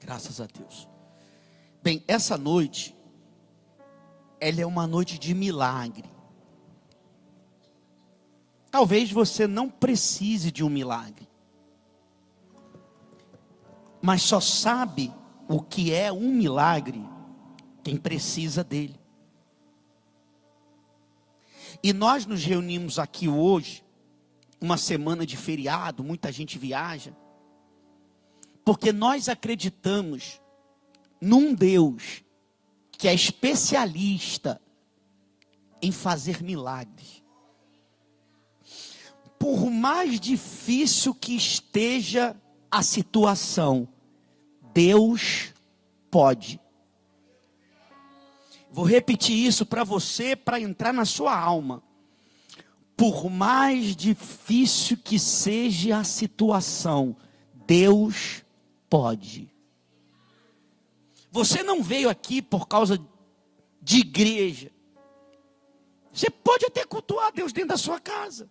Graças a Deus. Bem, essa noite, ela é uma noite de milagre. Talvez você não precise de um milagre, mas só sabe o que é um milagre quem precisa dele. E nós nos reunimos aqui hoje, uma semana de feriado, muita gente viaja, porque nós acreditamos num Deus que é especialista em fazer milagres. Por mais difícil que esteja a situação, Deus pode. Vou repetir isso para você, para entrar na sua alma. Por mais difícil que seja a situação, Deus pode. Você não veio aqui por causa de igreja. Você pode até cultuar Deus dentro da sua casa.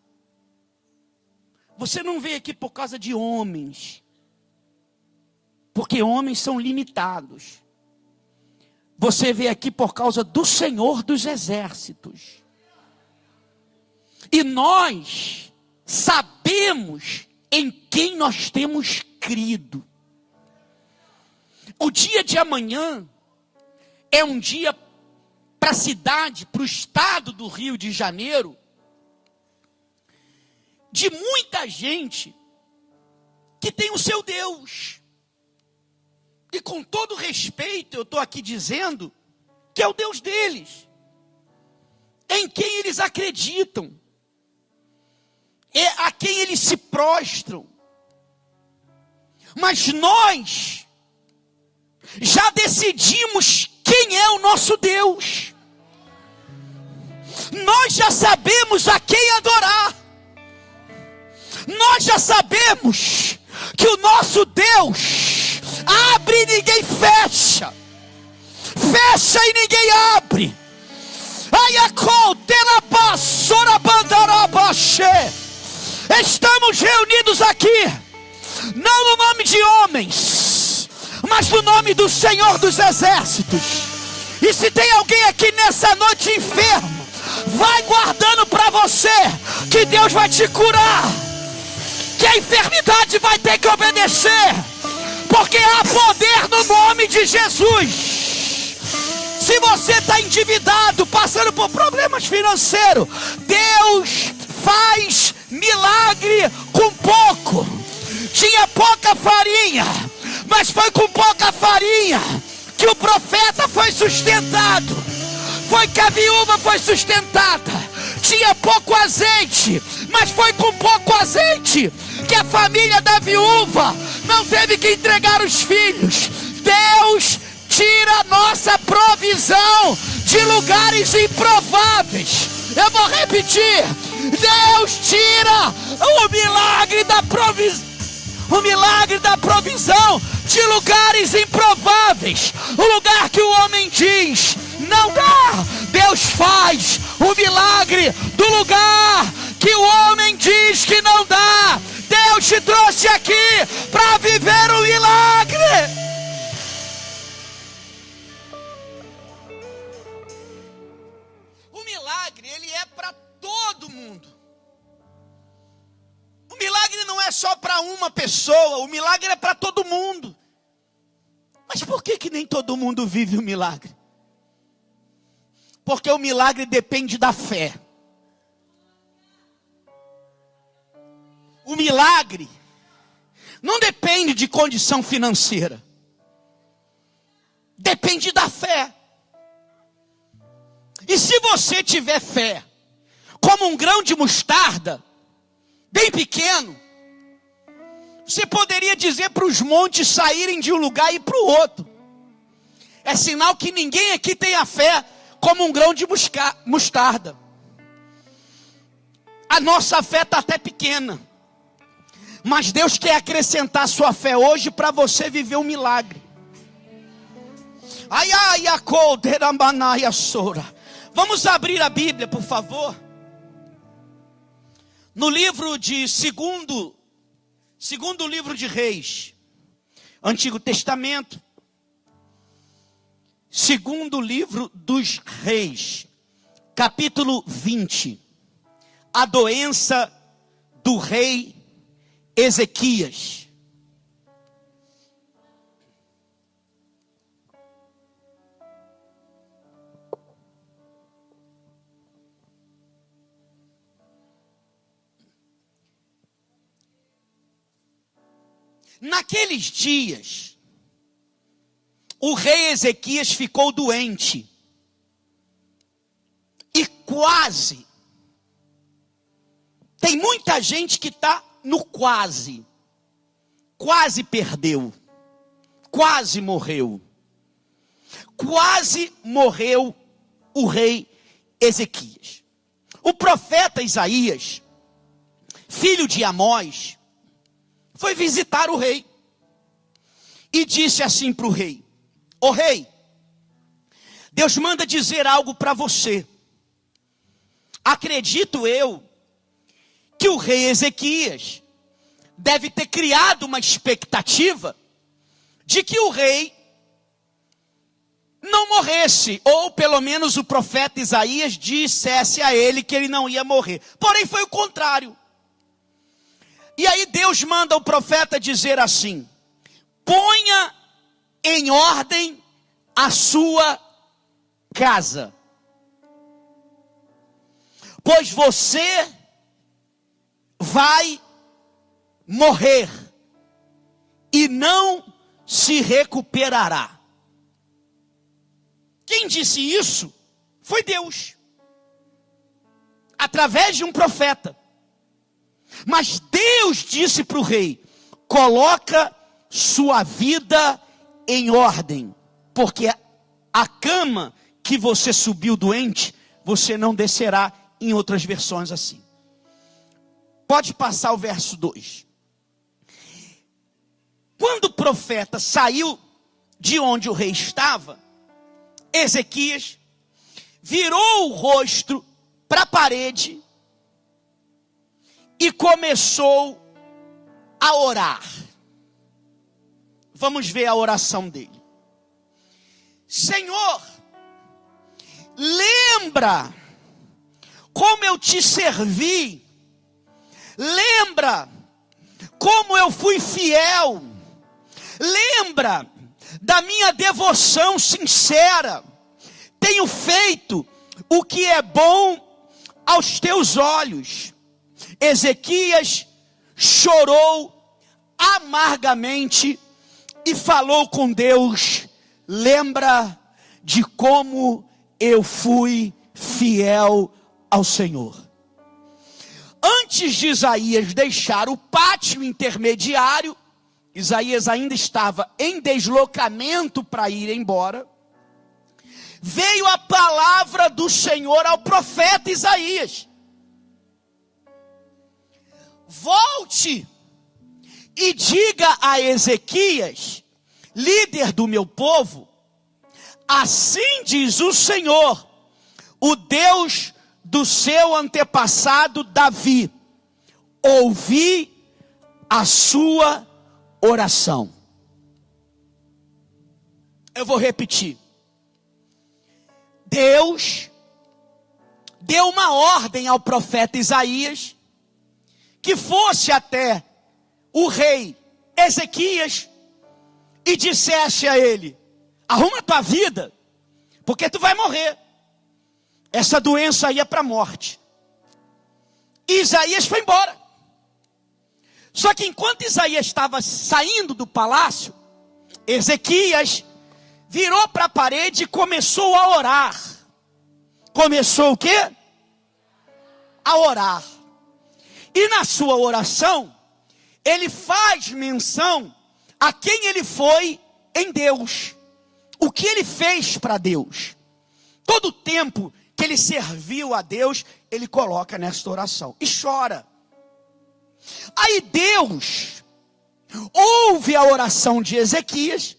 Você não veio aqui por causa de homens. Porque homens são limitados. Você veio aqui por causa do Senhor dos Exércitos. E nós sabemos em quem nós temos crido. O dia de amanhã é um dia para a cidade, para o estado do Rio de Janeiro, de muita gente que tem o seu Deus. E com todo respeito, eu estou aqui dizendo que é o Deus deles, em quem eles acreditam, é a quem eles se prostram. Mas nós já decidimos quem é o nosso Deus. Nós já sabemos a quem adorar. Nós já sabemos que o nosso Deus abre e ninguém fecha. Fecha e ninguém abre. Estamos reunidos aqui, não no nome de homens, mas no nome do Senhor dos Exércitos. E se tem alguém aqui nessa noite enfermo, vai guardando para você, que Deus vai te curar, que a enfermidade vai ter que obedecer, porque há poder no nome de Jesus. Se você está endividado, passando por problemas financeiros, Deus faz milagre com pouco. Tinha pouca farinha, mas foi com pouca farinha que o profeta foi sustentado. Foi que a viúva foi sustentada. Tinha pouco azeite, mas foi com pouco azeite que a família da viúva não teve que entregar os filhos. Deus tira a nossa provisão de lugares improváveis. Eu vou repetir. Deus tira o milagre da provisão. O milagre da provisão de lugares improváveis. O lugar que o homem diz não dá, Deus faz o milagre do lugar que o homem diz que não dá. Deus te trouxe aqui para viver o milagre. O milagre, ele é para todo mundo. O milagre não é só para uma pessoa, o milagre é para todo mundo. Mas por que nem todo mundo vive o milagre? Porque o milagre depende da fé. O milagre não depende de condição financeira. Depende da fé. E se você tiver fé, como um grão de mostarda, bem pequeno, você poderia dizer para os montes saírem de um lugar e ir para o outro. É sinal que ninguém aqui tem a fé como um grão de mostarda. A nossa fé está até pequena, mas Deus quer acrescentar a sua fé hoje para você viver um milagre. Vamos abrir a Bíblia, por favor. No livro de segundo livro de Reis, Antigo Testamento, Segundo livro dos Reis, capítulo 20. A doença do rei Ezequias. Naqueles dias, o rei Ezequias ficou doente e quase, tem muita gente que está no quase perdeu, quase morreu o rei Ezequias. O profeta Isaías, filho de Amós, foi visitar o rei e disse assim para o rei: ó rei, Deus manda dizer algo para você. Acredito eu que o rei Ezequias deve ter criado uma expectativa de que o rei não morresse, ou pelo menos o profeta Isaías dissesse a ele que ele não ia morrer. Porém foi o contrário. E aí Deus manda o profeta dizer assim: ponha em ordem a sua casa, pois você vai morrer e não se recuperará. Quem disse isso foi Deus, através de um profeta. Mas Deus disse para o rei: coloca sua vida em ordem, porque a cama que você subiu doente, você não descerá. Em outras versões assim. Pode passar o verso 2. Quando o profeta saiu de onde o rei estava, Ezequias virou o rosto para a parede e começou a orar. Vamos ver a oração dele. Senhor, lembra como eu te servi, lembra como eu fui fiel, lembra da minha devoção sincera, tenho feito o que é bom aos teus olhos. Ezequias chorou amargamente e falou com Deus: lembra de como eu fui fiel ao Senhor. Antes de Isaías deixar o pátio intermediário, Isaías ainda estava em deslocamento para ir embora, veio a palavra do Senhor ao profeta Isaías: volte e diga a Ezequias, líder do meu povo, assim diz o Senhor, o Deus do seu antepassado Davi: ouvi a sua oração. Eu vou repetir. Deus deu uma ordem ao profeta Isaías que fosse até o rei Ezequias e dissesse a ele: arruma tua vida, porque tu vai morrer. Essa doença ia para a morte. E Isaías foi embora. Só que enquanto Isaías estava saindo do palácio, Ezequias virou para a parede e começou a orar. Começou o quê? A orar. E na sua oração, ele faz menção a quem ele foi em Deus. O que ele fez para Deus. Todo o tempo que ele serviu a Deus, ele coloca nesta oração e chora. Aí Deus ouve a oração de Ezequias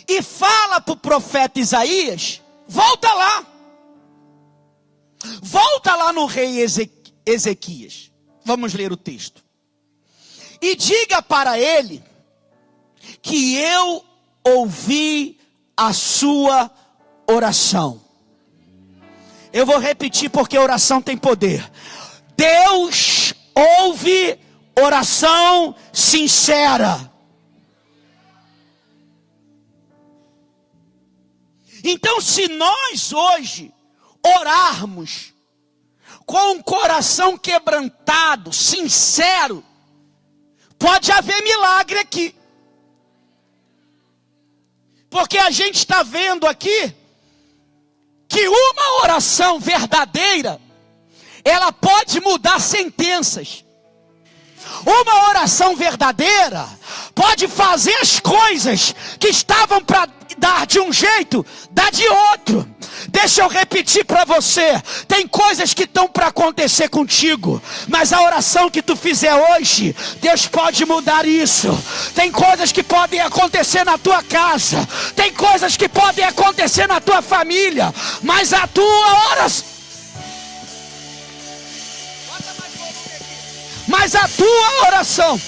e fala para o profeta Isaías: volta lá no rei Ezequias. Vamos ler o texto. E diga para ele que eu ouvi a sua oração. Eu vou repetir porque a oração tem poder. Deus ouve oração sincera. Então, se nós hoje orarmos com um coração quebrantado, sincero, pode haver milagre aqui. Porque a gente está vendo aqui que uma oração verdadeira, ela pode mudar sentenças. Uma oração verdadeira pode fazer as coisas que estavam para dar de um jeito, dar de outro. Deixa eu repetir para você, tem coisas que estão para acontecer contigo, mas a oração que tu fizer hoje, Deus pode mudar isso. Tem coisas que podem acontecer na tua casa, tem coisas que podem acontecer na tua família, mas a tua oração,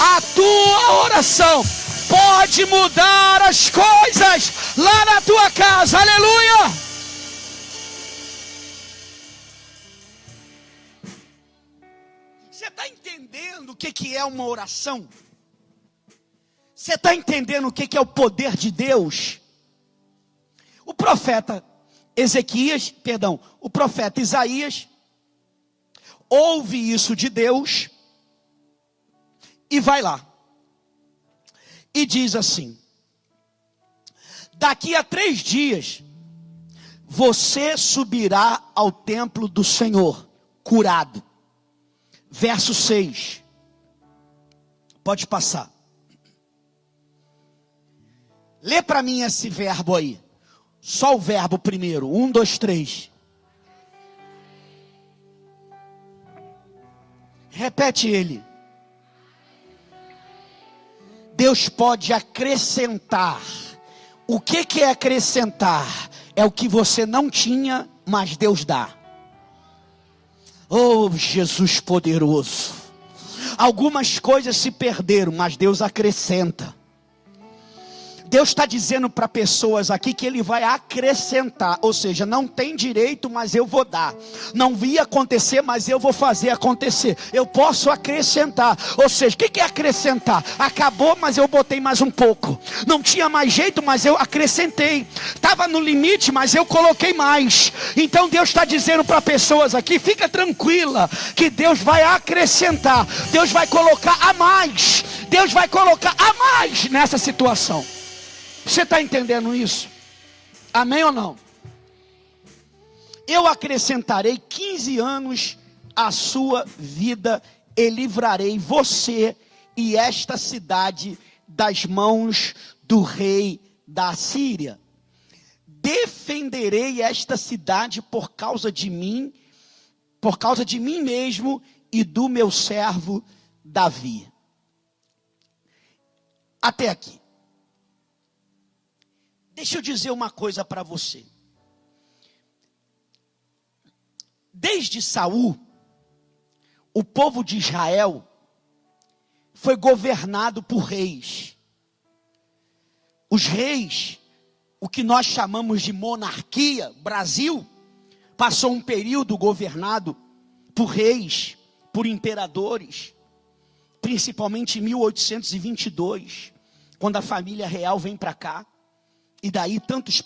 a tua oração pode mudar as coisas lá na tua casa. Aleluia! Você está entendendo o que é uma oração? Você está entendendo o que é o poder de Deus? O profeta Isaías ouve isso de Deus e vai lá e diz assim: daqui a 3 dias você subirá ao templo do Senhor curado. Verso 6. Pode passar. Lê para mim esse verbo aí. Só o verbo primeiro. 1, 2, 3. Repete ele. Deus pode acrescentar. O que é acrescentar? É o que você não tinha, mas Deus dá. Oh, Jesus poderoso. Algumas coisas se perderam, mas Deus acrescenta. Deus está dizendo para pessoas aqui que Ele vai acrescentar. Ou seja, não tem direito, mas eu vou dar. Não ia acontecer, mas eu vou fazer acontecer. Eu posso acrescentar. Ou seja, o que é acrescentar? Acabou, mas eu botei mais um pouco. Não tinha mais jeito, mas eu acrescentei. Estava no limite, mas eu coloquei mais. Então Deus está dizendo para pessoas aqui: fica tranquila, que Deus vai acrescentar. Deus vai colocar a mais. Deus vai colocar a mais nessa situação. Você está entendendo isso? Amém ou não? Eu acrescentarei 15 anos à sua vida e livrarei você e esta cidade das mãos do rei da Síria. Defenderei esta cidade por causa de mim mesmo e do meu servo Davi. Até aqui. Deixa eu dizer uma coisa para você. Desde Saul, o povo de Israel foi governado por reis. Os reis, o que nós chamamos de monarquia, Brasil, passou um período governado por reis, por imperadores, principalmente em 1822, quando a família real vem para cá. E daí tantos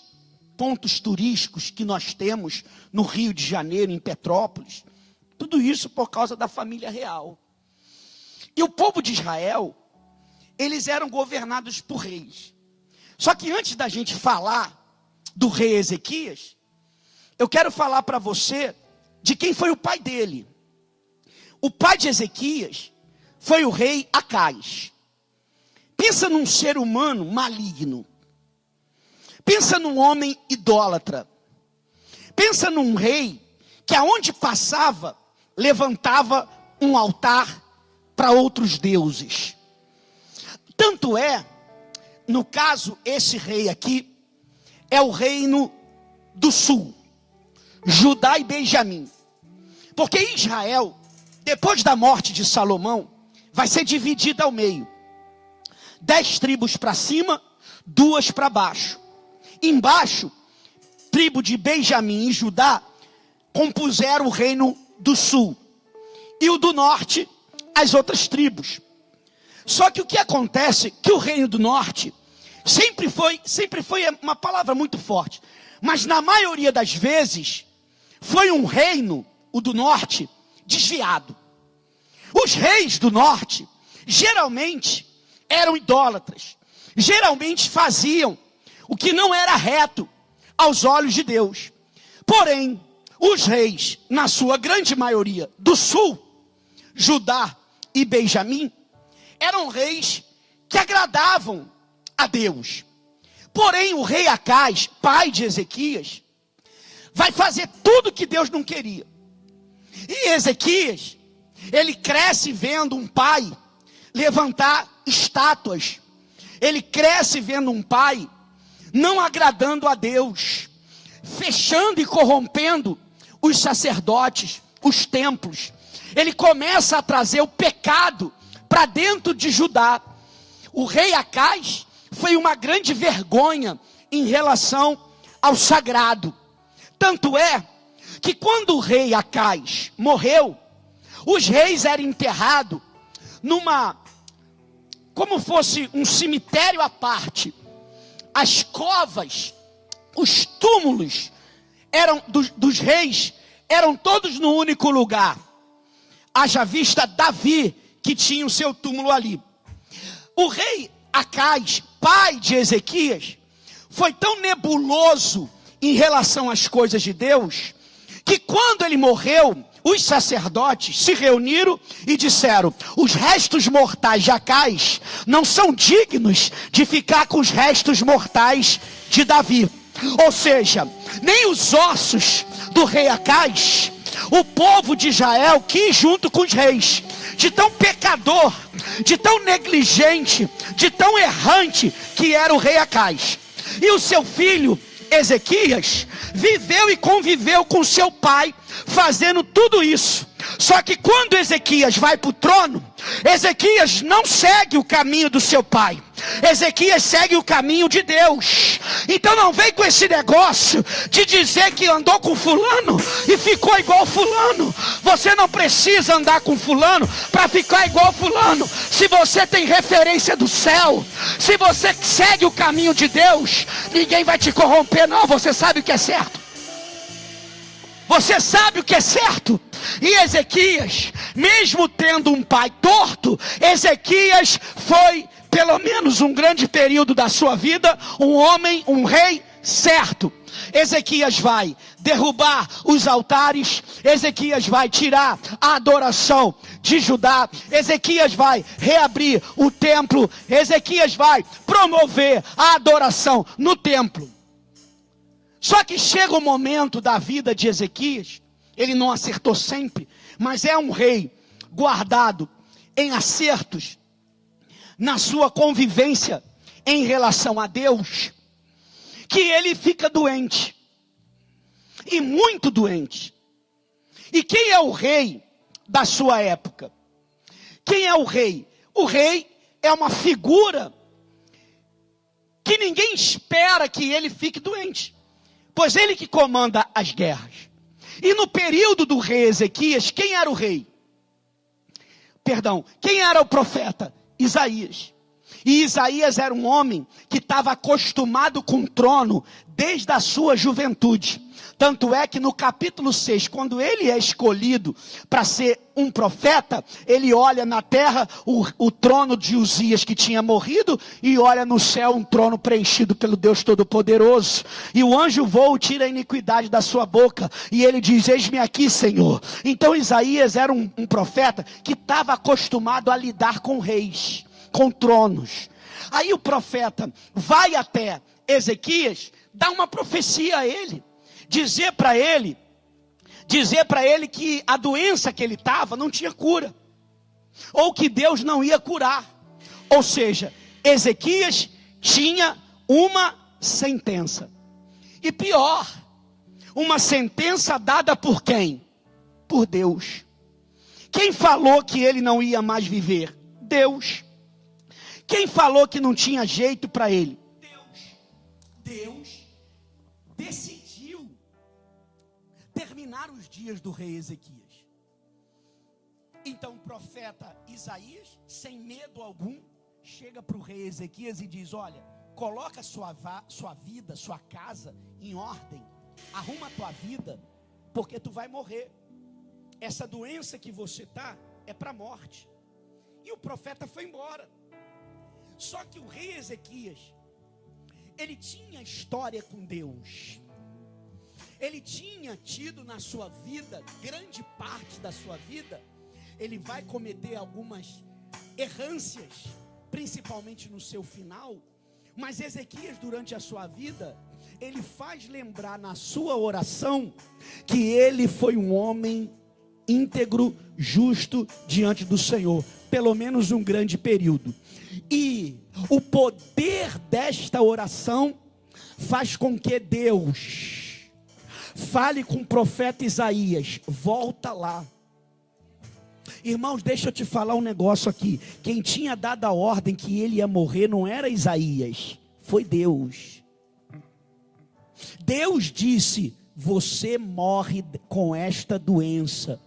pontos turísticos que nós temos no Rio de Janeiro, em Petrópolis. Tudo isso por causa da família real. E o povo de Israel, eles eram governados por reis. Só que antes da gente falar do rei Ezequias, eu quero falar para você de quem foi o pai dele. O pai de Ezequias foi o rei Acais. Pensa num ser humano maligno. Pensa num homem idólatra. Pensa num rei que aonde passava, levantava um altar para outros deuses. Tanto é, no caso, esse rei aqui, é o reino do sul, Judá e Benjamim. Porque Israel, depois da morte de Salomão, vai ser dividida ao meio. 10 tribos para cima, 2 para baixo. embaixo, tribo de Benjamim e Judá, compuseram o reino do sul. E o do norte, as outras tribos. Só que o que acontece, que o reino do norte, sempre foi uma palavra muito forte. Mas na maioria das vezes, foi um reino, o do norte, desviado. Os reis do norte, geralmente, eram idólatras. Geralmente faziam o que não era reto aos olhos de Deus. Porém, os reis, na sua grande maioria, do sul, Judá e Benjamim, eram reis que agradavam a Deus. Porém, o rei Acais, pai de Ezequias, vai fazer tudo que Deus não queria. E Ezequias, ele cresce vendo um pai levantar estátuas. Ele cresce vendo um pai não agradando a Deus, fechando e corrompendo os sacerdotes, os templos. Ele começa a trazer o pecado para dentro de Judá. O rei Acais foi uma grande vergonha em relação ao sagrado. Tanto é que quando o rei Acais morreu, os reis eram enterrados como fosse um cemitério à parte. As covas, os túmulos dos reis eram todos no único lugar. Haja vista Davi, que tinha o seu túmulo ali. O rei Acais, pai de Ezequias, foi tão nebuloso em relação às coisas de Deus, que quando ele morreu, os sacerdotes se reuniram e disseram: os restos mortais de Acais não são dignos de ficar com os restos mortais de Davi. Ou seja, nem os ossos do rei Acais, o povo de Israel quis junto com os reis. De tão pecador, de tão negligente, de tão errante que era o rei Acais. E o seu filho Ezequias viveu e conviveu com seu pai, fazendo tudo isso. Só que quando Ezequias vai para o trono, Ezequias não segue o caminho do seu pai. Ezequias segue o caminho de Deus. Então não vem com esse negócio de dizer que andou com fulano e ficou igual fulano. Você não precisa andar com fulano para ficar igual fulano. Se você tem referência do céu, se você segue o caminho de Deus, ninguém vai te corromper não. Você sabe o que é certo. Você sabe o que é certo. E Ezequias, mesmo tendo um pai torto, Ezequias foi, pelo menos um grande período da sua vida, um homem, um rei certo. Ezequias vai derrubar os altares. Ezequias vai tirar a adoração de Judá. Ezequias vai reabrir o templo. Ezequias vai promover a adoração no templo. Só que chega o momento da vida de Ezequias, ele não acertou sempre, mas é um rei guardado em acertos, na sua convivência em relação a Deus, que ele fica doente, e muito doente. E quem é o rei da sua época? Quem é o rei? O rei é uma figura que ninguém espera que ele fique doente, pois ele que comanda as guerras. E no período do rei Ezequias, quem era o rei? Quem era o profeta? Isaías. E Isaías era um homem que estava acostumado com o trono desde a sua juventude. Tanto é que no capítulo 6, quando ele é escolhido para ser um profeta, ele olha na terra o trono de Uzias que tinha morrido, e olha no céu um trono preenchido pelo Deus Todo-Poderoso. E o anjo voa e tira a iniquidade da sua boca, e ele diz: eis-me aqui, Senhor. Então Isaías era um profeta que estava acostumado a lidar com reis, com tronos. Aí o profeta vai até Ezequias, dá uma profecia a ele. Dizer para ele que a doença que ele estava não tinha cura, ou que Deus não ia curar. Ou seja, Ezequias tinha uma sentença. E pior, uma sentença dada por quem? Por Deus. Quem falou que ele não ia mais viver? Deus. Quem falou que não tinha jeito para ele? Deus. terminaram os dias do rei Ezequias. Então o profeta Isaías, sem medo algum, chega para o rei Ezequias e diz: olha, coloca sua vida, sua casa em ordem, arruma a tua vida, porque tu vai morrer. Essa doença que você está é para a morte. E o profeta foi embora. Só que o rei Ezequias, ele tinha história com Deus. Ele tinha tido na sua vida, grande parte da sua vida, ele vai cometer algumas errâncias, principalmente no seu final. Mas Ezequias, durante a sua vida, ele faz lembrar na sua oração que ele foi um homem íntegro, justo diante do Senhor, pelo menos um grande período. E o poder desta oração faz com que Deus fale com o profeta Isaías: volta lá. Irmãos, deixa eu te falar um negócio aqui. Quem tinha dado a ordem que ele ia morrer não era Isaías, foi Deus. Deus disse: você morre com esta doença.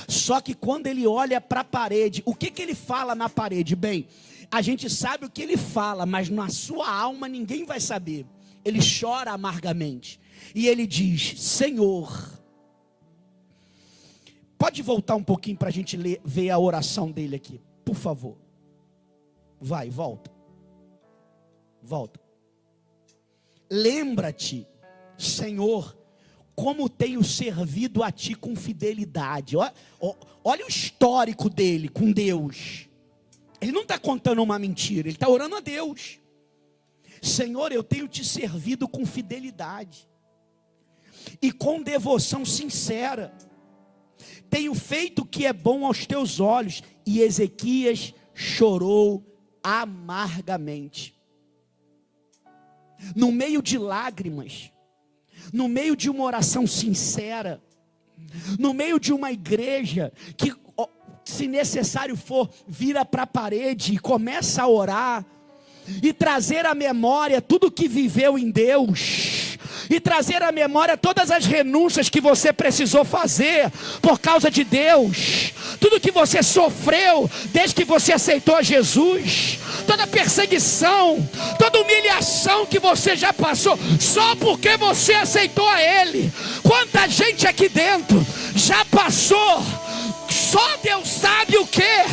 Só que quando ele olha para a parede, o que ele fala na parede? Bem, a gente sabe o que ele fala, mas na sua alma ninguém vai saber. Ele chora amargamente e ele diz: Senhor. Pode voltar um pouquinho para a gente ver a oração dele aqui, por favor. Vai, volta. Volta. Lembra-te, Senhor, como tenho servido a ti com fidelidade. Olha o histórico dele com Deus. Ele não está contando uma mentira, ele está orando a Deus. Senhor, eu tenho te servido com fidelidade e com devoção sincera. Tenho feito o que é bom aos teus olhos. E Ezequias chorou amargamente. No meio de lágrimas, no meio de uma oração sincera, no meio de uma igreja que, se necessário for, vira para a parede e começa a orar, e trazer à memória tudo o que viveu em Deus, e trazer à memória todas as renúncias que você precisou fazer por causa de Deus, tudo que você sofreu desde que você aceitou Jesus, toda perseguição, toda humilhação que você já passou, só porque você aceitou a Ele. Quanta gente aqui dentro já passou, só Deus sabe o que,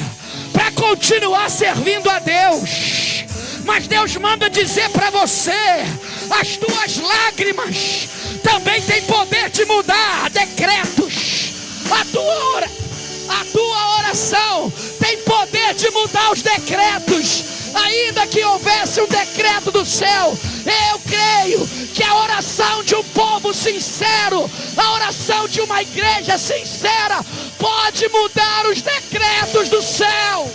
para continuar servindo a Deus. Mas Deus manda dizer para você: as tuas lágrimas também têm poder de mudar decretos. A tua oração tem poder de mudar os decretos. Ainda que houvesse um decreto do céu, eu creio que a oração de um povo sincero, a oração de uma igreja sincera, pode mudar os decretos do céu.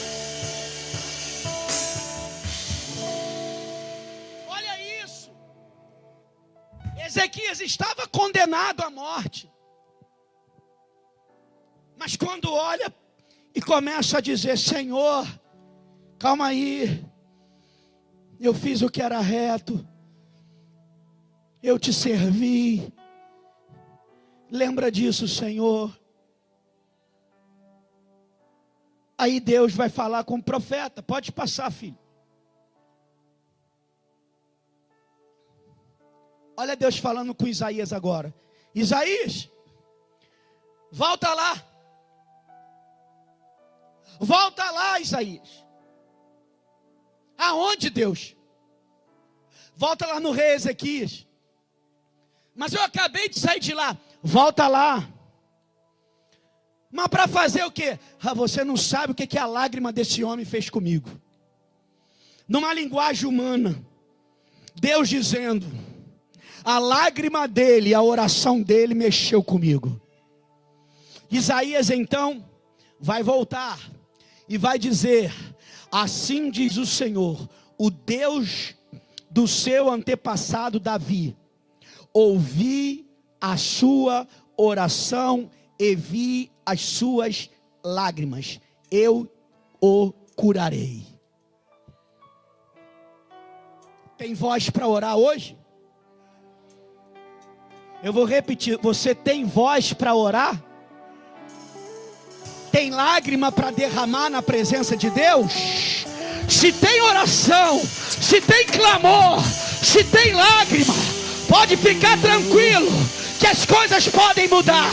Ezequias estava condenado à morte. Mas quando olha e começa a dizer: Senhor, calma aí, eu fiz o que era reto, eu te servi, lembra disso, Senhor. Aí Deus vai falar com o profeta. Pode passar, filho. Olha Deus falando com Isaías agora. Isaías, volta lá. Volta lá, Isaías. Aonde, Deus? Volta lá no rei Ezequias. Mas eu acabei de sair de lá. Volta lá. Mas para fazer o quê? Você não sabe o que a lágrima desse homem fez comigo. Numa linguagem humana, Deus dizendo: a lágrima dele, a oração dele mexeu comigo. Isaías então vai voltar e vai dizer: assim diz o Senhor, o Deus do seu antepassado Davi, ouvi a sua oração e vi as suas lágrimas, eu o curarei. Tem voz para orar hoje? Eu vou repetir, você tem voz para orar? Tem lágrima para derramar na presença de Deus? Se tem oração, se tem clamor, se tem lágrima, pode ficar tranquilo que as coisas podem mudar.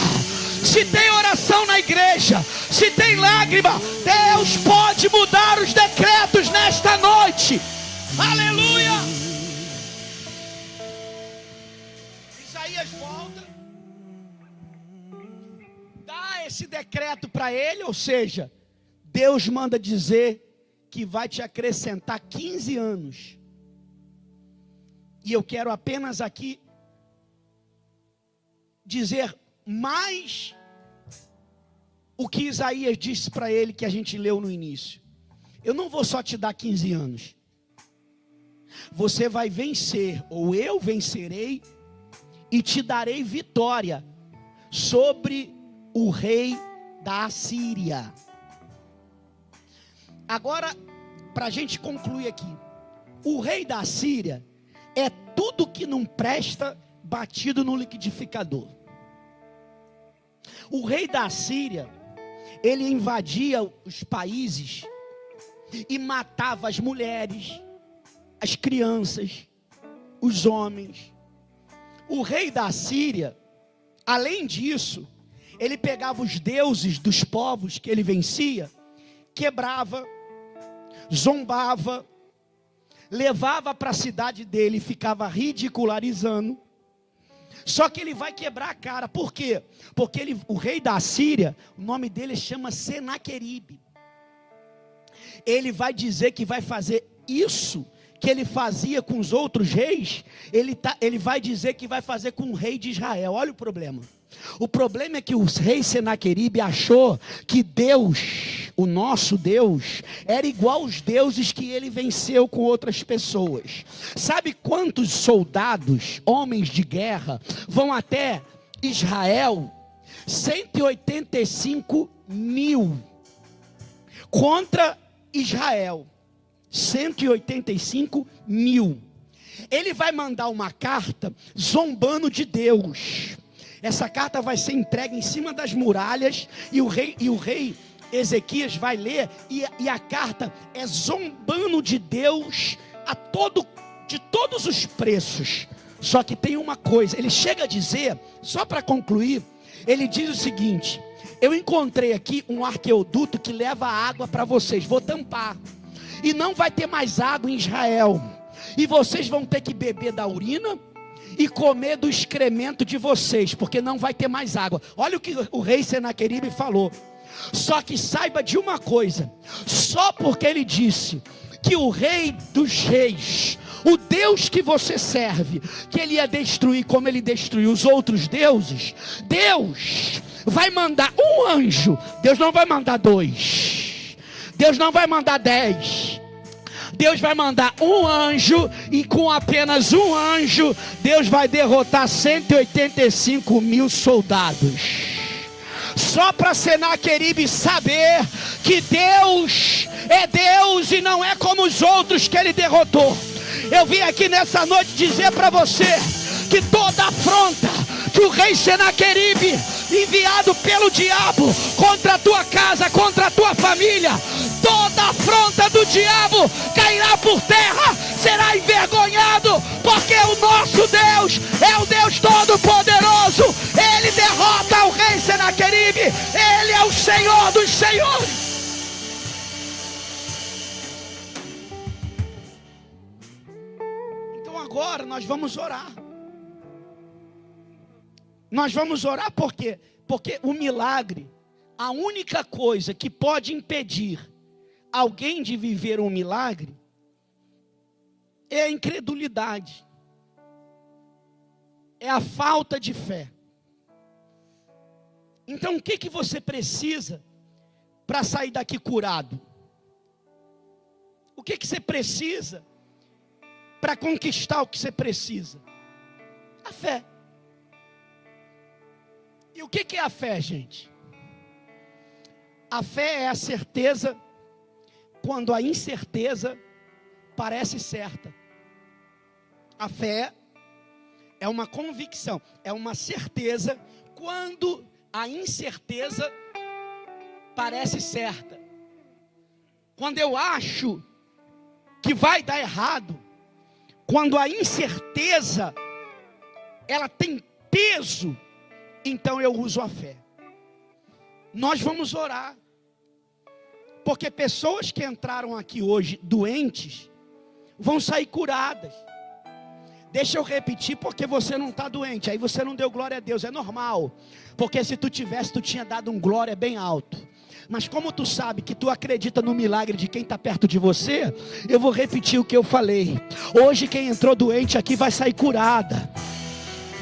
Se tem oração na igreja, se tem lágrima, Deus pode mudar os decretos nesta noite. Aleluia! Isaías volta, dá esse decreto para ele, ou seja, Deus manda dizer que vai te acrescentar 15 anos. E eu quero apenas aqui dizer mais o que Isaías disse para ele, que a gente leu no início. Eu não vou só te dar 15 anos. Você vai vencer, ou eu vencerei, e te darei vitória sobre o rei da Assíria. Agora, para a gente concluir aqui, o rei da Assíria é tudo que não presta batido no liquidificador. O rei da Assíria, ele invadia os países e matava as mulheres, as crianças, os homens. O rei da Assíria, além disso, ele pegava os deuses dos povos que ele vencia, quebrava, zombava, levava para a cidade dele e ficava ridicularizando. Só que ele vai quebrar a cara. Por quê? Porque o rei da Assíria, o nome dele chama Senaqueribe. Ele vai dizer que vai fazer isso que ele fazia com os outros reis. Ele vai dizer que vai fazer com o rei de Israel. Olha o problema. O problema é que o rei Senaqueribe achou que Deus, o nosso Deus, era igual aos deuses que ele venceu com outras pessoas. Sabe quantos soldados, homens de guerra, vão até Israel? 185 mil contra Israel. 185 mil. Ele vai mandar uma carta zombando de Deus. Essa carta vai ser entregue em cima das muralhas, e o rei Ezequias vai ler, e a carta é zombando de Deus de todos os preços. Só que tem uma coisa, ele chega a dizer, só para concluir, ele diz o seguinte: eu encontrei aqui um arqueoduto que leva água para vocês, vou tampar, e não vai ter mais água em Israel, e vocês vão ter que beber da urina e comer do excremento de vocês, porque não vai ter mais água. Olha o que o rei Senaqueribe falou. Só que saiba de uma coisa: só porque ele disse que o rei dos reis, o Deus que você serve, que ele ia destruir como ele destruiu os outros deuses, Deus vai mandar um anjo. Deus não vai mandar 2, Deus não vai mandar 10, Deus vai mandar um anjo, e com apenas um anjo, Deus vai derrotar 185 mil soldados. Só para Senaqueribe saber que Deus é Deus e não é como os outros que ele derrotou. Eu vim aqui nessa noite dizer para você que toda afronta que o rei Senaqueribe, enviado pelo diabo contra a tua casa, contra a tua família, toda afronta do diabo cairá por terra, será envergonhado, porque o nosso Deus é o Deus Todo-Poderoso. Ele derrota o rei Senaqueribe, ele é o Senhor dos senhores. Então agora nós vamos orar. Nós vamos orar por quê? Porque o milagre, a única coisa que pode impedir alguém de viver um milagre é a incredulidade, é a falta de fé. Então o que você precisa para sair daqui curado? O que você precisa para conquistar o que você precisa? A fé. E o que é a fé, gente? A fé é a certeza quando a incerteza parece certa. A fé é uma convicção, é uma certeza quando a incerteza parece certa. Quando eu acho que vai dar errado, quando a incerteza ela tem peso, então eu uso a fé. Nós vamos orar, porque pessoas que entraram aqui hoje doentes vão sair curadas. Deixa eu repetir, porque você não está doente, aí você não deu glória a Deus, é normal, porque se tu tivesse, tu tinha dado um glória bem alto. Mas como tu sabe que tu acredita no milagre de quem está perto de você, eu vou repetir o que eu falei. Hoje quem entrou doente aqui vai sair curada.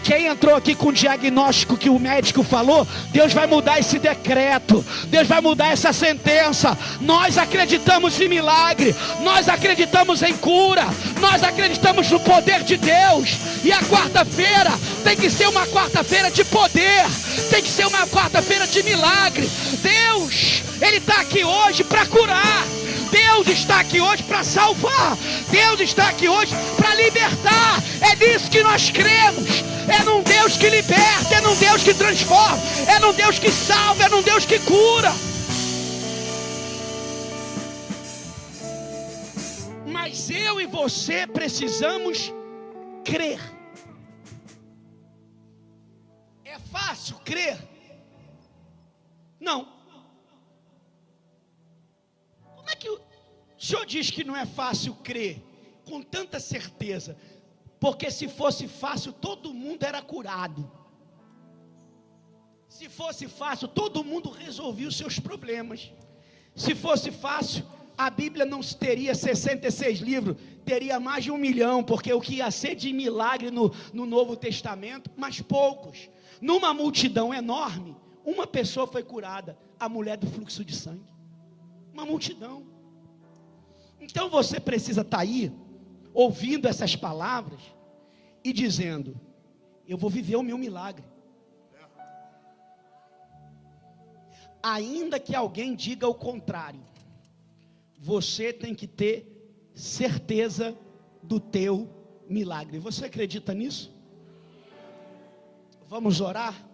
Quem entrou aqui com o diagnóstico que o médico falou, Deus vai mudar esse decreto, Deus vai mudar essa sentença. Nós acreditamos em milagre, nós acreditamos em cura, nós acreditamos no poder de Deus. E a quarta-feira tem que ser uma quarta-feira de poder, tem que ser uma quarta-feira de milagre. Deus, Ele está aqui hoje para curar. Deus está aqui hoje para salvar. Deus está aqui hoje para libertar. É nisso que nós cremos. É num Deus que liberta, é num Deus que transforma, é num Deus que salva, é num Deus que cura. Mas eu e você precisamos crer. É fácil crer? Não. Como é que o Senhor diz que não é fácil crer com tanta certeza? Porque se fosse fácil, todo mundo era curado. Se fosse fácil, todo mundo resolvia os seus problemas. Se fosse fácil, a Bíblia não teria 66 livros, teria mais de 1 milhão, porque o que ia ser de milagre no Novo Testamento, mas poucos. Numa multidão enorme, uma pessoa foi curada, a mulher do fluxo de sangue. Uma multidão. Então você precisa estar aí, ouvindo essas palavras e dizendo: eu vou viver o meu milagre. Ainda que alguém diga o contrário, você tem que ter certeza do teu milagre. Você acredita nisso? Vamos orar?